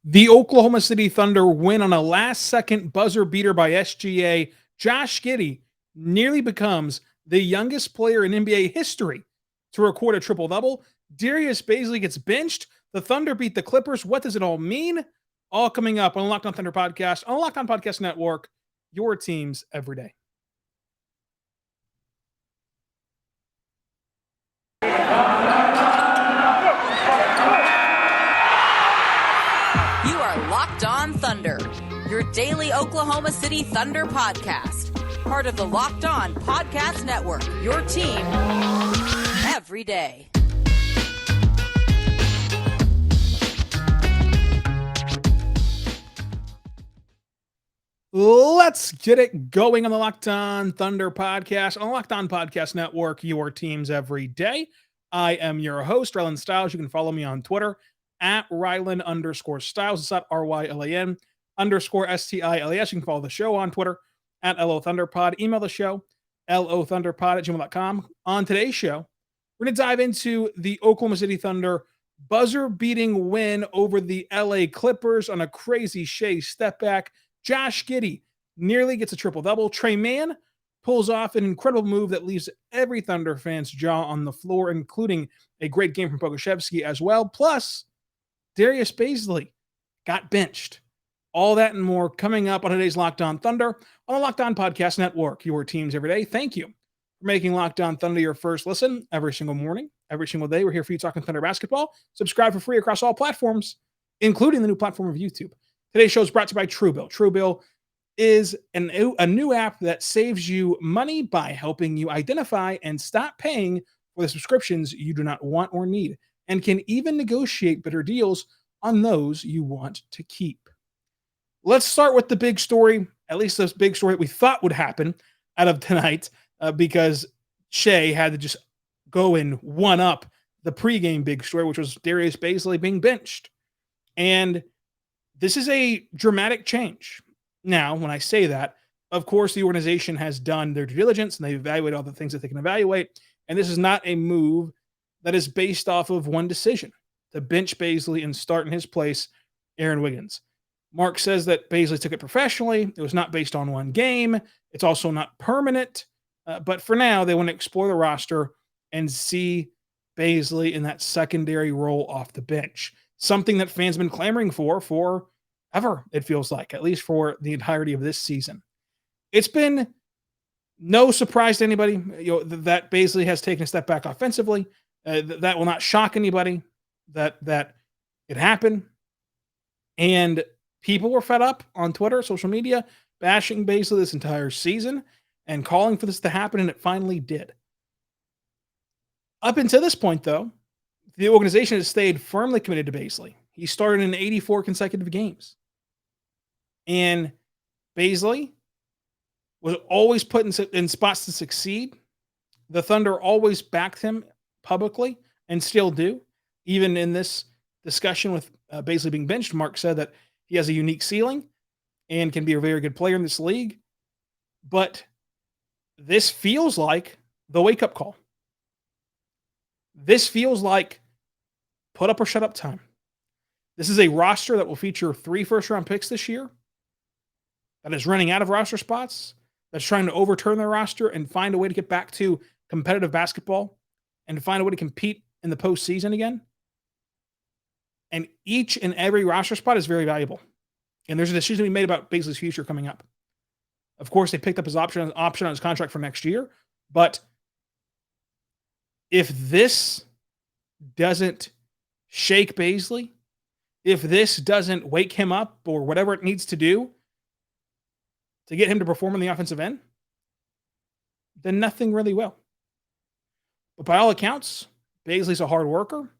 The Oklahoma City Thunder win on a last-second buzzer beater by SGA. Josh Giddey nearly becomes the youngest player in NBA history to record a triple-double. Darius Bazley gets benched. The Thunder beat the Clippers. What does it all mean? All coming up on Locked On Thunder Podcast, on Locked On Podcast Network, your teams every day. You are Locked On Thunder, your daily Oklahoma City Thunder podcast. Part of the Locked On Podcast Network, your team every day. Let's get it going on the Locked On Thunder Podcast, on the Locked On Podcast Network, your teams every day. I am your host, Rylan Stiles. You can follow me on Twitter at Rylan_Stiles. It's at RYLAN_STILES. You can follow the show on Twitter at LOThunderPod. Email the show, LOThunderPod@gmail.com. On today's show, we're going to dive into the Oklahoma City Thunder buzzer-beating win over the LA Clippers on a crazy Shai step back. Josh Giddey nearly gets a triple-double. Tre Mann pulls off an incredible move that leaves every Thunder fan's jaw on the floor, including a great game from Pokusevski as well. Plus, Darius Bazley got benched. All that and more coming up on today's Locked On Thunder on the Locked On Podcast Network, your teams every day. Thank you for making Locked On Thunder your first listen every single morning, every single day. We're here for you talking Thunder basketball. Subscribe for free across all platforms, including the new platform of YouTube. Today's show is brought to you by TrueBill. TrueBill is a new app that saves you money by helping you identify and stop paying for the subscriptions you do not want or need, and can even negotiate better deals on those you want to keep. Let's start with the big story, at least this big story that we thought would happen out of tonight, because Shai had to just go and one-up the pregame big story, which was Darius Bazley being benched. And this is a dramatic change. Now, when I say that, of course, the organization has done their due diligence and they evaluate all the things that they can evaluate. And this is not a move that is based off of one decision to bench Bazley and start in his place Aaron Wiggins. Mark says that Bazley took it professionally. It was not based on one game. It's also not permanent. But for now, they want to explore the roster and see Bazley in that secondary role off the bench. Something that fans have been clamoring for ever, it feels like, at least for the entirety of this season. It's been no surprise to anybody that Bazley has taken a step back offensively. That will not shock anybody that it happened. And people were fed up on Twitter, social media, bashing Bazley this entire season and calling for this to happen, and it finally did. Up until this point, though, the organization has stayed firmly committed to Bazley. He started in 84 consecutive games. And Bazley was always put in spots to succeed. The Thunder always backed him publicly and still do. Even in this discussion with Bazley being benched, Mark said that he has a unique ceiling and can be a very good player in this league. But this feels like the wake-up call. This feels like put up or shut up time. This is a roster that will feature 3 first-round picks this year, that is running out of roster spots, that's trying to overturn their roster and find a way to get back to competitive basketball and find a way to compete in the postseason again. And each and every roster spot is very valuable. And there's a decision to be made about Bazley's future coming up. Of course, they picked up his option on his contract for next year. But if this doesn't shake Bazley, if this doesn't wake him up or whatever it needs to do to get him to perform on the offensive end, then nothing really will. But by all accounts, Bazley's a hard worker.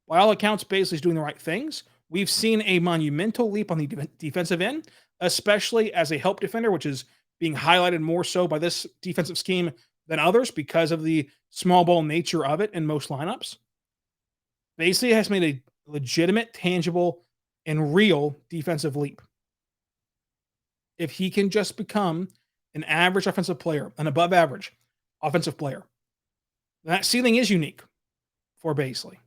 By all accounts, Bazley's doing the right things. We've seen a monumental leap on the defensive end, especially as a help defender, which is being highlighted more so by this defensive scheme than others because of the small ball nature of it in most lineups. Bazley has made a legitimate, tangible, and real defensive leap. If he can just become an average offensive player, an above average offensive player, that ceiling is unique for Bazley.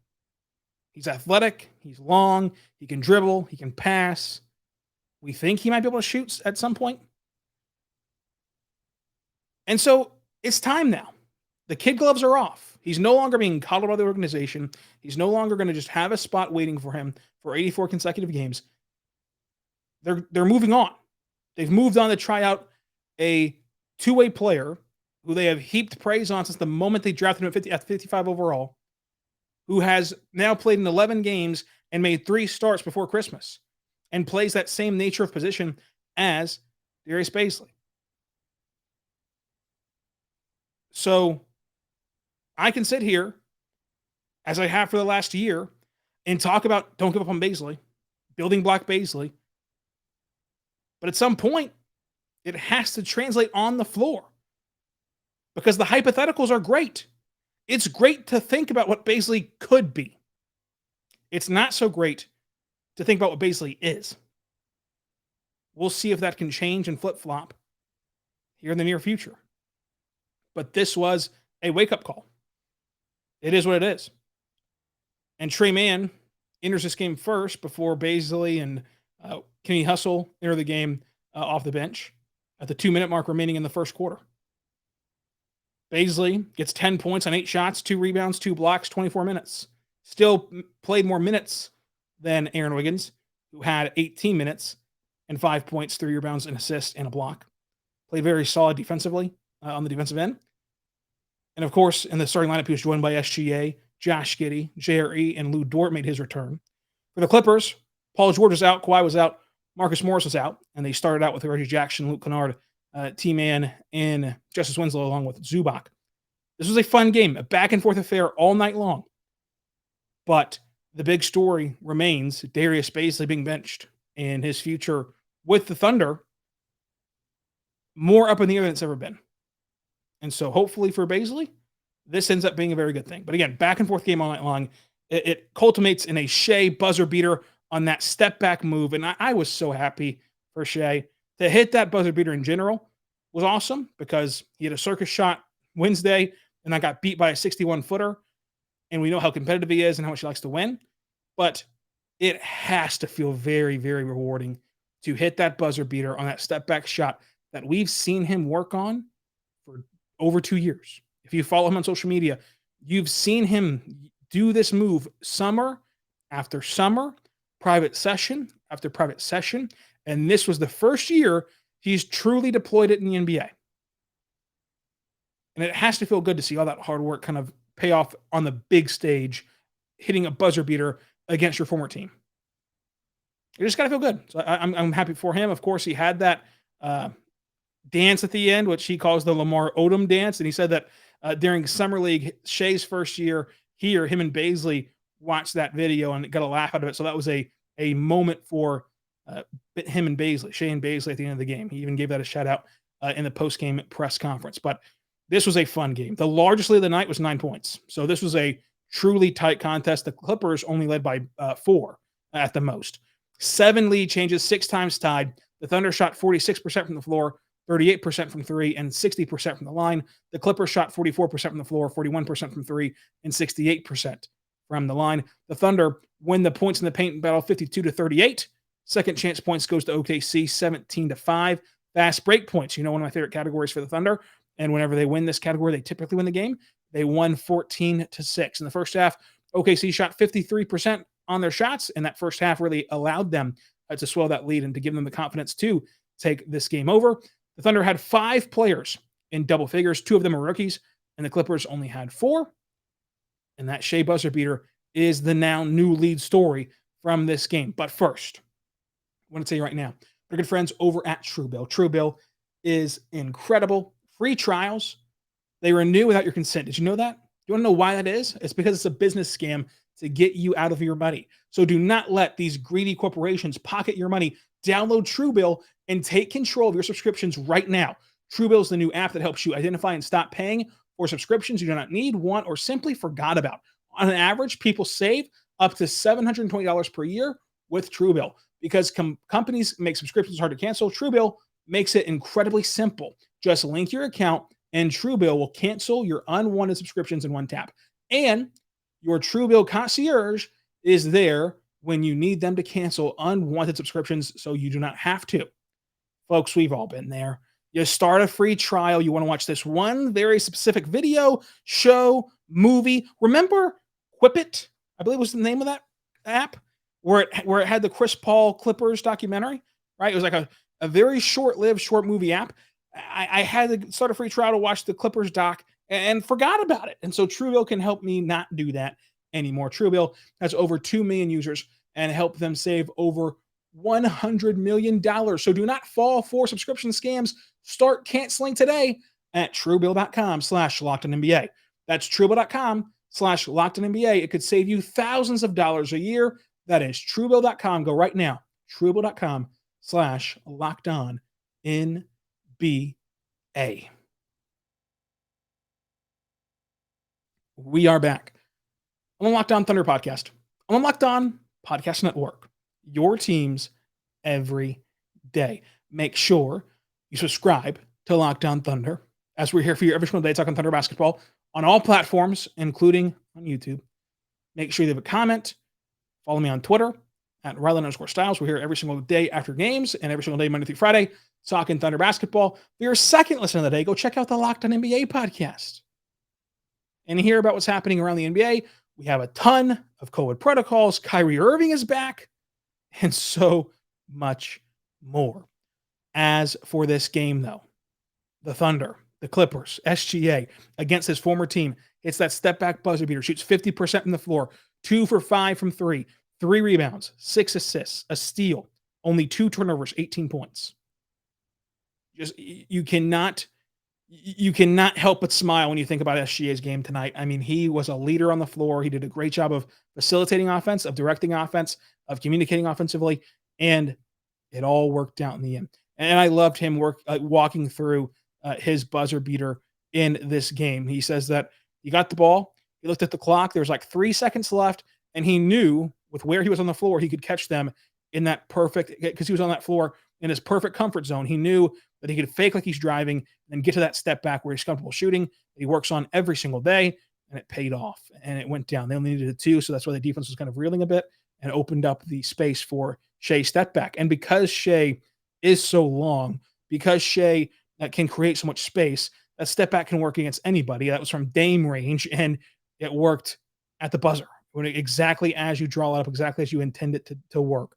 He's athletic. He's long. He can dribble. He can pass. We think he might be able to shoot at some point. And so it's time now. The kid gloves are off. He's no longer being coddled by the organization. He's no longer going to just have a spot waiting for him for 84 consecutive games. They're moving on. They've moved on to try out a two-way player who they have heaped praise on since the moment they drafted him at 55 overall, who has now played in 11 games and made 3 starts before Christmas and plays that same nature of position as Darius Bazley. So I can sit here, as I have for the last year, and talk about don't give up on Bazley, building block Bazley. But at some point, it has to translate on the floor because the hypotheticals are great. It's great to think about what Bazley could be. It's not so great to think about what Bazley is. We'll see if that can change and flip-flop here in the near future. But this was a wake-up call. It is what it is. And Trey Mann enters this game first before Bazley and Kenny Hustle enter the game off the bench at the 2-minute mark remaining in the first quarter. Bazley gets 10 points on 8 shots, 2 rebounds, 2 blocks, 24 minutes. Still played more minutes than Aaron Wiggins, who had 18 minutes and 5 points, 3 rebounds, an assist, and a block. Played very solid defensively on the defensive end. And of course, in the starting lineup, he was joined by SGA, Josh Giddey, JRE, and Lou Dort made his return. For the Clippers, Paul George was out, Kawhi was out, Marcus Morris was out, and they started out with Reggie Jackson, Luke Kennard, T-Man, and Justice Winslow along with Zubac. This was a fun game, a back-and-forth affair all night long. But the big story remains Darius Bazley being benched and his future with the Thunder more up in the air than it's ever been. And so hopefully for Bazley, this ends up being a very good thing. But again, back-and-forth game all night long. It culminates in a Shai buzzer beater on that step-back move. And I was so happy for Shai. To hit that buzzer beater in general was awesome because he had a circus shot Wednesday and I got beat by a 61-footer. And we know how competitive he is and how much he likes to win. But it has to feel very, very rewarding to hit that buzzer beater on that step-back shot that we've seen him work on for over 2 years. If you follow him on social media, you've seen him do this move summer after summer, private session after private session. And this was the first year he's truly deployed it in the NBA. And it has to feel good to see all that hard work kind of pay off on the big stage, hitting a buzzer beater against your former team. You just got to feel good. So I'm happy for him. Of course, he had that dance at the end, which he calls the Lamar Odom dance. And he said that during Summer League, Shai's first year here, him and Bazley watched that video and got a laugh out of it. So that was a moment for him and Bazley, Shai and Bazley at the end of the game. He even gave that a shout out in the post-game press conference. But this was a fun game. The largest lead of the night was 9 points. So this was a truly tight contest. The Clippers only led by 4 at the most. 7 lead changes, 6 times tied. The Thunder shot 46% from the floor, 38% from 3, and 60% from the line. The Clippers shot 44% from the floor, 41% from 3, and 68% from the line. The Thunder win the points in the paint battle 52-38. Second chance points goes to OKC 17-5. Fast break points, one of my favorite categories for the Thunder. And whenever they win this category, they typically win the game. They won 14-6. In the first half, OKC shot 53% on their shots, and that first half really allowed them to swell that lead and to give them the confidence to take this game over. The Thunder had 5 players in double figures. 2 of them are rookies, and the Clippers only had 4. And that Shai buzzer beater is the now new lead story from this game. But first, I want to tell you right now, our good friends over at TrueBill. TrueBill is incredible. Free trials. They renew without your consent. Did you know that? You want to know why that is? It's because it's a business scam to get you out of your money. So do not let these greedy corporations pocket your money. Download TrueBill and take control of your subscriptions right now. TrueBill is the new app that helps you identify and stop paying for subscriptions you do not need, want, or simply forgot about. On an average, people save up to $720 per year with TrueBill. Because companies make subscriptions hard to cancel, TrueBill makes it incredibly simple. Just link your account and TrueBill will cancel your unwanted subscriptions in one tap. And your TrueBill concierge is there when you need them to cancel unwanted subscriptions so you do not have to. Folks, we've all been there. You start a free trial. You want to watch this one very specific video, show, movie. Remember Whippet? I believe was the name of that app where it had the Chris Paul Clippers documentary, right? It was like a very short-lived short movie app. I had to start a free trial to watch the Clippers doc and forgot about it. And so TrueBill can help me not do that anymore. TrueBill has over 2 million users and help them save over $100 million. So do not fall for subscription scams. Start canceling today at TrueBill.com/LockedOnNBA. That's TrueBill.com/LockedOnNBA. It could save you thousands of dollars a year. That is TrueBill.com. Go right now. TrueBill.com/LockedOnNBA. We are back. I'm on Locked On Thunder Podcast. I'm on Locked On Podcast Network. Your teams every day. Make sure you subscribe to Locked On Thunder, as we're here for you every single day talking Thunder basketball on all platforms, including on YouTube. Make sure you leave a comment. Follow me on Twitter at Ryland_Styles. We're here every single day after games and every single day, Monday through Friday, talking Thunder basketball. For your second listen of the day, go check out the Locked On NBA podcast and hear about what's happening around the NBA. We have a ton of COVID protocols. Kyrie Irving is back, and so much more. As for this game, though, the Thunder, the Clippers, SGA against his former team, it's that step-back buzzer beater, shoots 50% from the floor, 2 for 5 from 3, 3 rebounds, 6 assists, a steal, only 2 turnovers, 18 points. Just you cannot help but smile when you think about SGA's game tonight. I mean, he was a leader on the floor. He did a great job of facilitating offense, of directing offense, of communicating offensively, and it all worked out in the end. And I loved him walking through his buzzer beater in this game. He says that he got the ball, he looked at the clock, there's like 3 seconds left, and he knew with where he was on the floor, he could catch them in that perfect, because he was on that floor in his perfect comfort zone. He knew that he could fake like he's driving and get to that step back where he's comfortable shooting, that he works on every single day, and it paid off, and it went down. They only needed a 2, so that's why the defense was kind of reeling a bit and opened up the space for Shai step back. And because Shai is so long, because Shai can create so much space, that step back can work against anybody. That was from Dame range, and it worked at the buzzer. Exactly as you draw it up, exactly as you intend it to work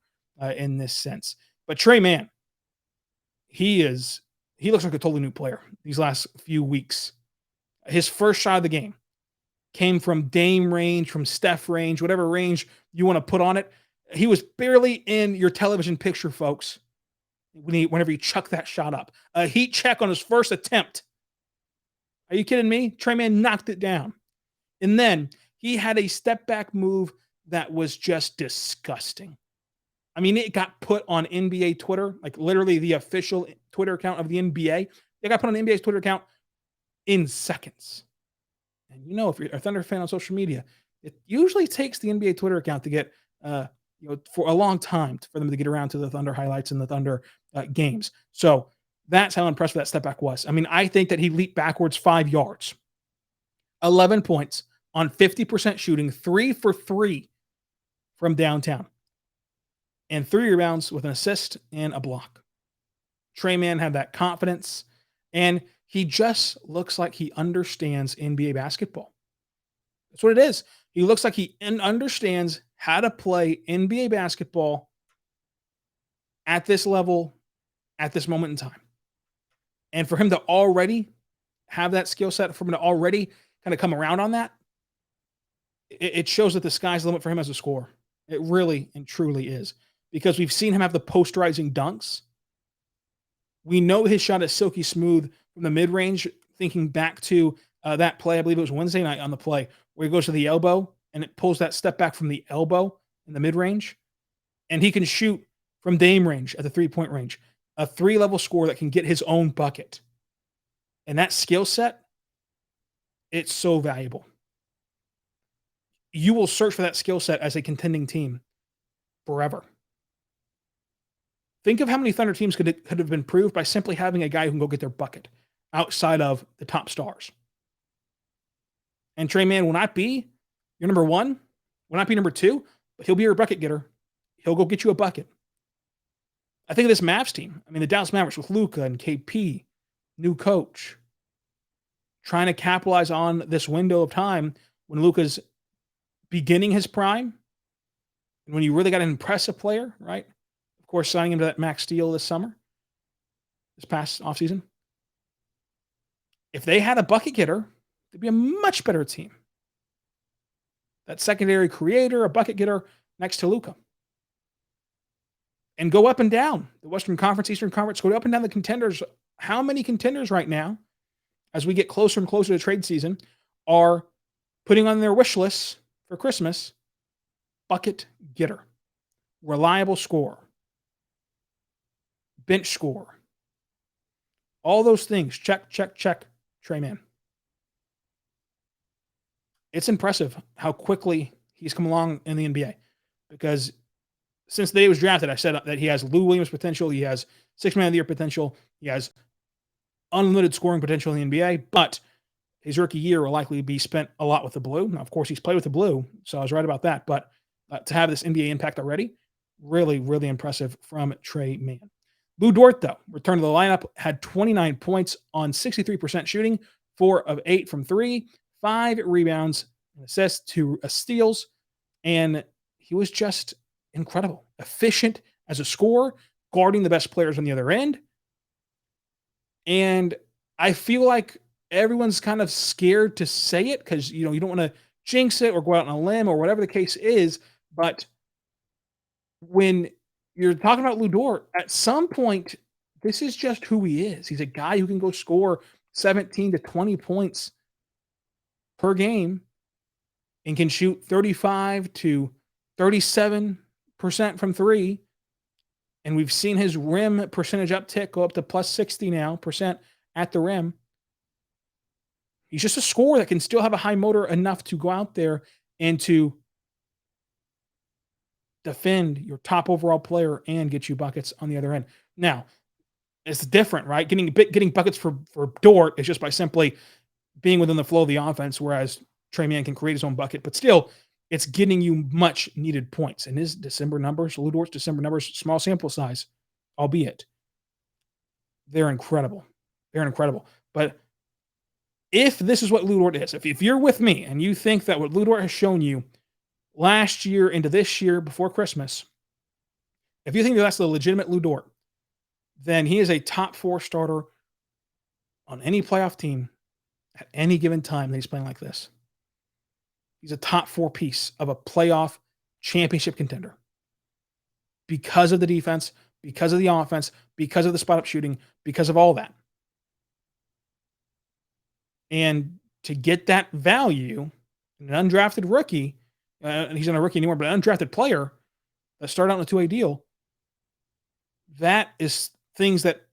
in this sense. But Trey Mann, he looks like a totally new player these last few weeks. His first shot of the game came from Dame range, from Steph range, whatever range you want to put on it. He was barely in your television picture, folks, whenever you chuck that shot up. A heat check on his first attempt. Are you kidding me? Trey Mann knocked it down. And then he had a step back move that was just disgusting. I mean, it got put on NBA Twitter, like literally the official Twitter account of the NBA. It got put on the NBA's Twitter account in seconds. And you know, if you're a Thunder fan on social media, it usually takes the NBA Twitter account to get, for a long time for them to get around to the Thunder highlights and the Thunder games. So that's how impressive that step back was. I mean, I think that he leaped backwards 5 yards, 11 points on 50% shooting, 3 for 3 from downtown, and 3 rebounds with an assist and a block. Trey Mann had that confidence, and he just looks like he understands NBA basketball. That's what it is. He looks like he understands how to play NBA basketball at this level, at this moment in time. And for him to already have that skill set, for him to already kind of come around on that, it shows that the sky's the limit for him as a scorer. It really and truly is. Because we've seen him have the posterizing dunks. We know his shot is silky smooth from the mid-range, thinking back to that play, I believe it was Wednesday night on the play, where he goes to the elbow and it pulls that step back from the elbow in the mid-range. And he can shoot from Dame range at the three-point range, a 3-level scorer that can get his own bucket. And that skill set, it's so valuable. You will search for that skill set as a contending team forever. Think of how many Thunder teams could have been proved by simply having a guy who can go get their bucket outside of the top stars. And Trey Mann will not be your number one, will not be number 2, but he'll be your bucket getter. He'll go get you a bucket. I think of this Mavs team. I mean, the Dallas Mavericks with Luka and KP, new coach, trying to capitalize on this window of time when Luka's beginning his prime and when you really got an impressive player, right? Of course, signing him to that max deal this past offseason. If they had a bucket getter, they'd be a much better team. That secondary creator, a bucket getter next to Luka. And go up and down the Western Conference, Eastern Conference, go up and down the contenders. How many contenders right now, as we get closer and closer to trade season, are putting on their wish lists for Christmas, bucket getter, reliable scorer, bench scorer, all those things, check, Trey Mann. It's impressive how quickly he's come along in the NBA, because since the day he was drafted, I said that he has Lou Williams potential, he has six-man of the year potential, he has unlimited scoring potential in the NBA, but his rookie year will likely be spent a lot with the blue. Now, of course, he's played with the blue, so I was right about that, but to have this NBA impact already, really, really impressive from Trey Mann. Lou Dort, though, returned to the lineup, had 29 points on 63% shooting, 4 of 8 from 3, 5 rebounds, an assist, 2 steals, and he was just incredible. Efficient as a scorer, guarding the best players on the other end. And I feel like everyone's kind of scared to say it because, you don't want to jinx it or go out on a limb or whatever the case is. But when you're talking about Lou Dort, at some point, this is just who he is. He's a guy who can go score 17 to 20 points per game and can shoot 35 to 37% from 3. And we've seen his rim percentage uptick go up to plus 60 now % at the rim. He's just a scorer that can still have a high motor enough to go out there and to defend your top overall player and get you buckets on the other end. Now, it's different, right? Getting buckets for Dort is just by simply being within the flow of the offense, whereas Trey Mann can create his own bucket. But still, it's getting you much needed points. And his December numbers, Lou Dort's December numbers, small sample size, albeit, they're incredible. They're incredible. But if this is what Lou Dort is, if you're with me and you think that what Lou Dort has shown you last year into this year before Christmas, if you think that's the legitimate Lou Dort, then he is a top 4 starter on any playoff team at any given time that he's playing like this. He's a top 4 piece of a playoff championship contender because of the defense, because of the offense, because of the spot-up shooting, because of all that. And to get that value, an undrafted rookie, and he's not a rookie anymore, but an undrafted player that started out in a 2-way deal, that is things that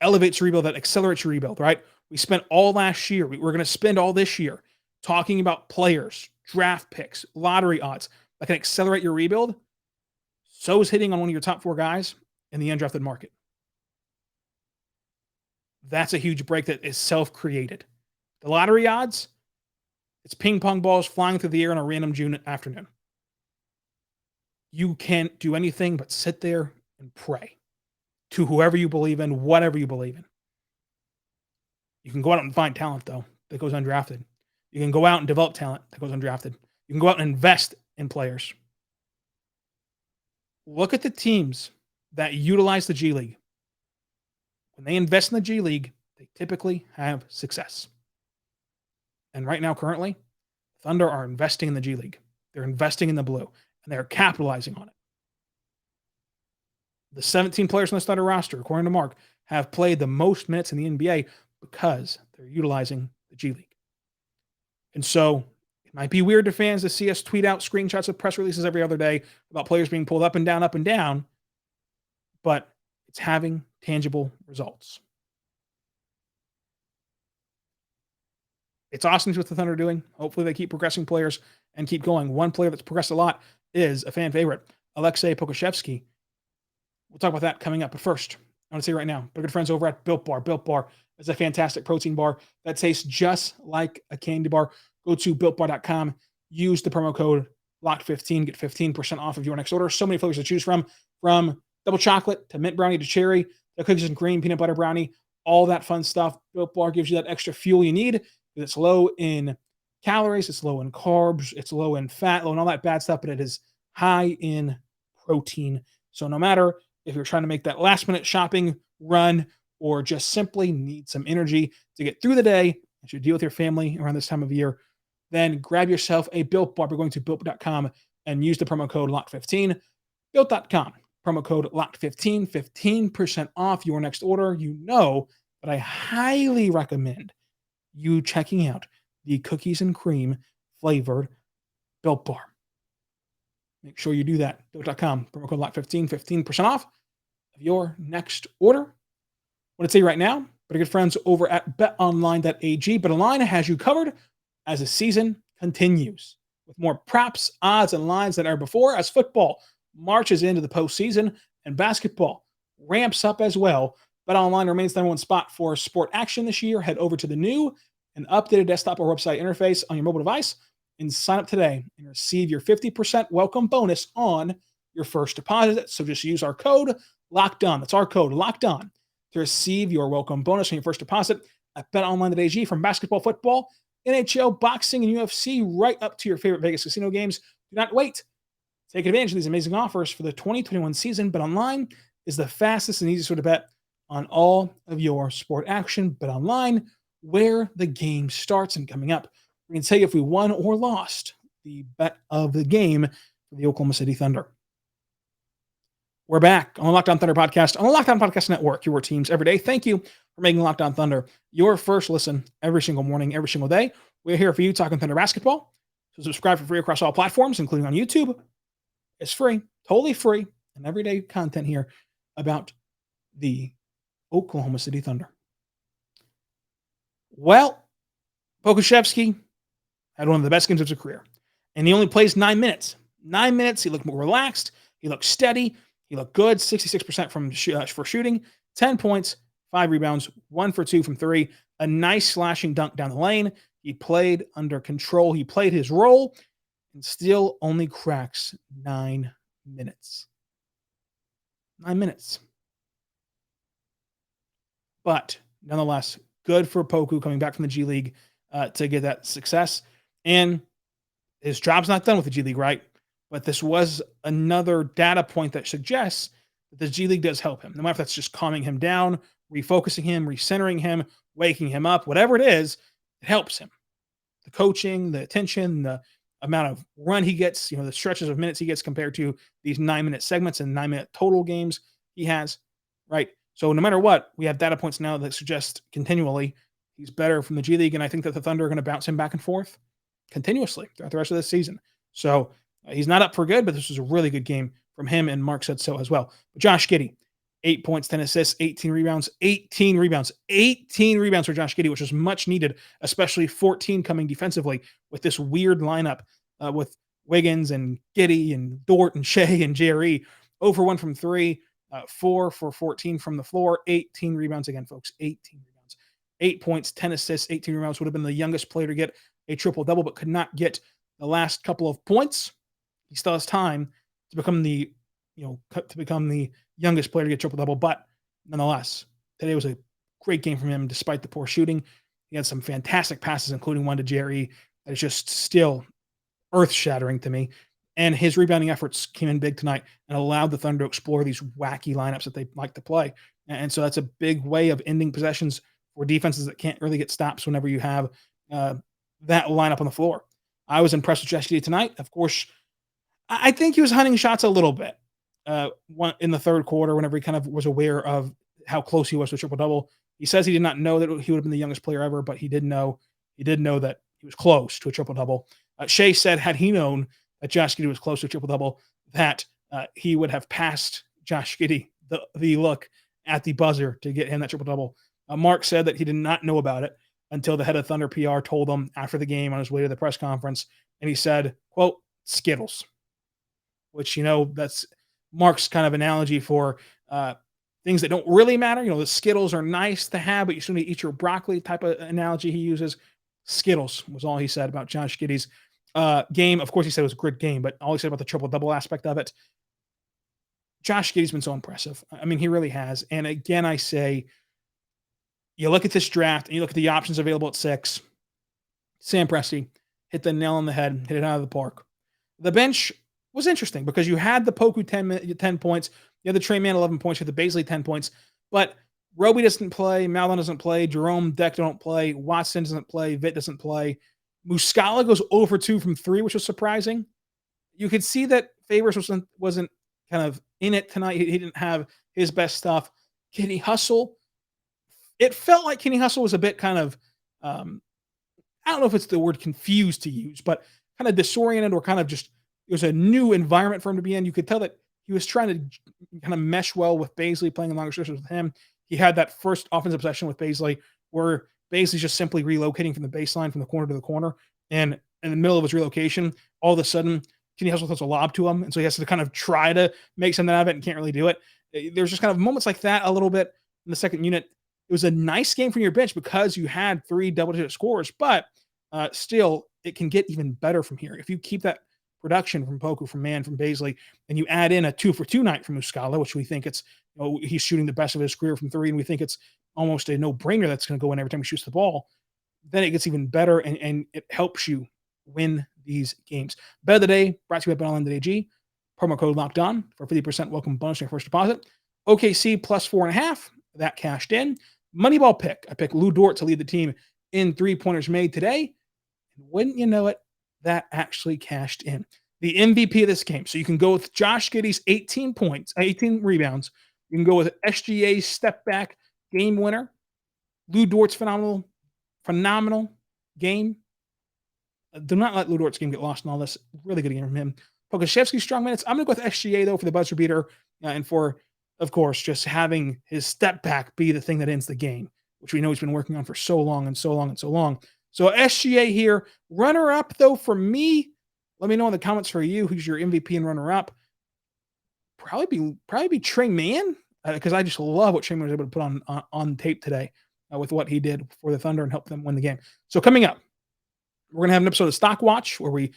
elevates your rebuild, that accelerates your rebuild, right? We spent all last year, we're going to spend all this year talking about players, draft picks, lottery odds that can accelerate your rebuild. So is hitting on one of your top 4 guys in the undrafted market. That's a huge break that is self-created. The lottery odds, it's ping pong balls flying through the air on a random June afternoon. You can't do anything but sit there and pray to whoever you believe in, whatever you believe in. You can go out and find talent, though, that goes undrafted. You can go out and develop talent that goes undrafted. You can go out and invest in players. Look at the teams that utilize the G League. When they invest in the G League, they typically have success. And right now, currently, Thunder are investing in the G League. They're investing in the blue, and they're capitalizing on it. The 17 players on the Thunder roster, according to Mark, have played the most minutes in the NBA because they're utilizing the G League. And so it might be weird to fans to see us tweet out screenshots of press releases every other day about players being pulled up and down, but it's having tangible results. It's awesome what the Thunder are doing. Hopefully they keep progressing players and keep going. One player that's progressed a lot is a fan favorite, Aleksej Pokusevski. We'll talk about that coming up. But first, I want to say right now, our good friends over at Built Bar. Built Bar is a fantastic protein bar that tastes just like a candy bar. Go to BuiltBar.com. Use the promo code locked15, get 15% off of your next order. So many flavors to choose from double chocolate to mint brownie to cherry to cookies and cream, peanut butter brownie, all that fun stuff. Built Bar gives you that extra fuel you need because it's low in calories, it's low in carbs, it's low in fat, low in all that bad stuff, but it is high in protein. So no matter if you're trying to make that last minute shopping run or just simply need some energy to get through the day as you deal with your family around this time of year, then grab yourself a Built Bar by going to built.com and use the promo code LOCK15. Built.com, promo code LOCK15, 15% off your next order. You know that I highly recommend you checking out the cookies and cream flavored Built Bar. Make sure you do that. Built.com, promo code LOCK15, 15% off of your next order. What I'd say right now, but our good friends over at BetOnline.ag. BetOnline has you covered as the season continues with more props, odds, and lines than ever before as football marches into the postseason and basketball ramps up as well. BetOnline remains the number one spot for sport action this year. Head over to the new and updated desktop or website interface on your mobile device and sign up today and receive your 50% welcome bonus on your first deposit. So just use our code LOCKEDON. That's our code LOCKEDON to receive your welcome bonus on your first deposit at BetOnline.ag. From basketball, football, NHL, boxing, and UFC, right up to your favorite Vegas casino games. Do not wait. Take advantage of these amazing offers for the 2021 season. BetOnline is the fastest and easiest way to bet on all of your sport action. BetOnline, where the game starts. And coming up, we can tell you if we won or lost the bet of the game for the Oklahoma City Thunder. We're back on the Locked On Thunder podcast, on the Locked On Podcast Network, your teams every day. Thank you for making Locked On Thunder your first listen every single morning, every single day. We're here for you talking Thunder basketball. So subscribe for free across all platforms, including on YouTube. It's free, totally free, and everyday content here about the Oklahoma City Thunder. Well, Pokusevski had one of the best games of his career, and he only plays 9 minutes. 9 minutes, he looked more relaxed, he looked steady, he looked good, 66% for shooting, 10 points, 5 rebounds, 1 for 2 from 3, a nice slashing dunk down the lane. He played under control. He played his role and still only cracks 9 minutes. 9 minutes. But nonetheless, good for Poku coming back from the G League to get that success. And his job's not done with the G League, right? But this was another data point that suggests that the G League does help him. No matter if that's just calming him down, refocusing him, recentering him, waking him up, whatever it is, it helps him. The coaching, the attention, the amount of run he gets, the stretches of minutes he gets compared to these 9-minute segments and 9-minute total games he has, right? So no matter what, we have data points now that suggest continually he's better from the G League, and I think that the Thunder are going to bounce him back and forth continuously throughout the rest of this season. So he's not up for good, but this was a really good game from him, and Mark said so as well. But Josh Giddey, 8 points, 10 assists, 18 rebounds for Josh Giddey, which was much needed, especially 14 coming defensively with this weird lineup with Wiggins and Giddey and Dort and Shai and JRE. 0 for 1 from 3, 4 for 14 from the floor, 18 rebounds again, folks, 18 rebounds. 8 points, 10 assists, 18 rebounds, would have been the youngest player to get a triple-double, but could not get the last couple of points. He still has time to become the youngest player to get triple-double, but nonetheless, today was a great game from him despite the poor shooting. He had some fantastic passes, including one to Jerry that is just still earth-shattering to me. And his rebounding efforts came in big tonight and allowed the Thunder to explore these wacky lineups that they like to play. And so that's a big way of ending possessions for defenses that can't really get stops whenever you have that lineup on the floor. I was impressed with Josh Giddey tonight. Of course, I think he was hunting shots a little bit in the third quarter whenever he kind of was aware of how close he was to a triple-double. He says he did not know that he would have been the youngest player ever, but he did know that he was close to a triple-double. Shai said had he known that Josh Giddey was close to a triple-double, that he would have passed Josh Giddey the look at the buzzer to get him that triple-double. Mark said that he did not know about it until the head of Thunder PR told him after the game on his way to the press conference, and he said, quote, Skittles, which, that's Mark's kind of analogy for things that don't really matter. The Skittles are nice to have, but you still need to eat your broccoli type of analogy he uses. Skittles was all he said about Josh Giddey's game. Of course, he said it was a good game, but all he said about the triple-double aspect of it, Josh Giddey's been so impressive. I mean, he really has. And again, I say, you look at this draft and you look at the options available at 6. Sam Presti hit the nail on the head, hit it out of the park. The bench was interesting because you had the Poku 10 points, you had the Trey Man 11 points, you had the Bazley 10 points, but Roby doesn't play, Malin doesn't play, Jerome Deck don't play, Watson doesn't play, Vitt doesn't play. Muscala goes 0 for 2 from 3, which was surprising. You could see that Favors wasn't kind of in it tonight. He didn't have his best stuff. Kenny Hustle, it felt like Kenny Hustle was a bit kind of, I don't know if it's the word confused to use, but kind of disoriented or kind of just, it was a new environment for him to be in. You could tell that he was trying to kind of mesh well with Bazley, playing in longer stretches with him. He had that first offensive possession with Bazley where Bazley's just simply relocating from the baseline, from the corner to the corner. And in the middle of his relocation, all of a sudden, Kenny Hustle throws a lob to him. And so he has to kind of try to make something out of it and can't really do it. There's just kind of moments like that a little bit in the second unit. It was a nice game from your bench because you had 3 double-digit scores, but still, it can get even better from here. If you keep that production from Poku, from Man, from Bazley, and you add in a 2 for 2 night from Muscala, which we think it's, he's shooting the best of his career from 3, and we think it's almost a no-brainer that's going to go in every time he shoots the ball, then it gets even better, and it helps you win these games. Bet of the day brought to you by BetOnline AG. Promo code Locked On for 50% welcome bonus on your first deposit. OKC plus 4.5. That cashed in. Moneyball pick. I picked Lou Dort to lead the team in 3-pointers made today. And wouldn't you know it, that actually cashed in. The MVP of this game. So you can go with Josh Giddey's 18 points, 18 rebounds. You can go with SGA's step back game winner. Lou Dort's phenomenal game. Do not let Lou Dort's game get lost in all this. Really good game from him. Pokashevsky's strong minutes. I'm going to go with SGA, though, for the buzzer beater. And for, of course, just having his step back be the thing that ends the game, which we know he's been working on for so long and so long and so long. So SGA here. Runner-up, though, for me, let me know in the comments for you who's your MVP and runner-up. Probably be Trey Man, because I just love what Trey Man was able to put on tape today with what he did for the Thunder and help them win the game. So coming up, we're going to have an episode of Stock Watch where we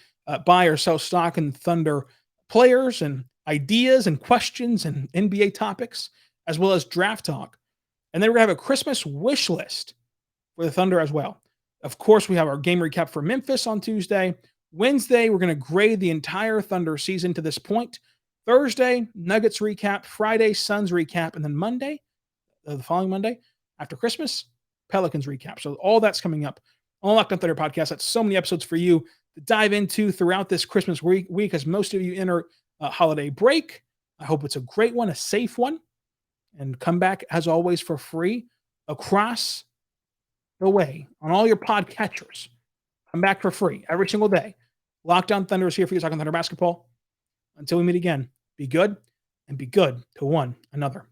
buy or sell stock in Thunder players and ideas and questions and NBA topics, as well as draft talk. And then we're going to have a Christmas wish list for the Thunder as well. Of course, we have our game recap for Memphis on Tuesday. Wednesday, we're going to grade the entire Thunder season to this point. Thursday, Nuggets recap. Friday, Suns recap. And then Monday, the following Monday, after Christmas, Pelicans recap. So all that's coming up on Locked On Thunder Podcast. That's so many episodes for you to dive into throughout this Christmas week as most of you enter a holiday break. I hope it's a great one, a safe one, and come back, as always, for free across the way on all your podcatchers. Come back for free every single day. Locked On Thunder is here for you, talking Thunder basketball. Until we meet again, be good and be good to one another.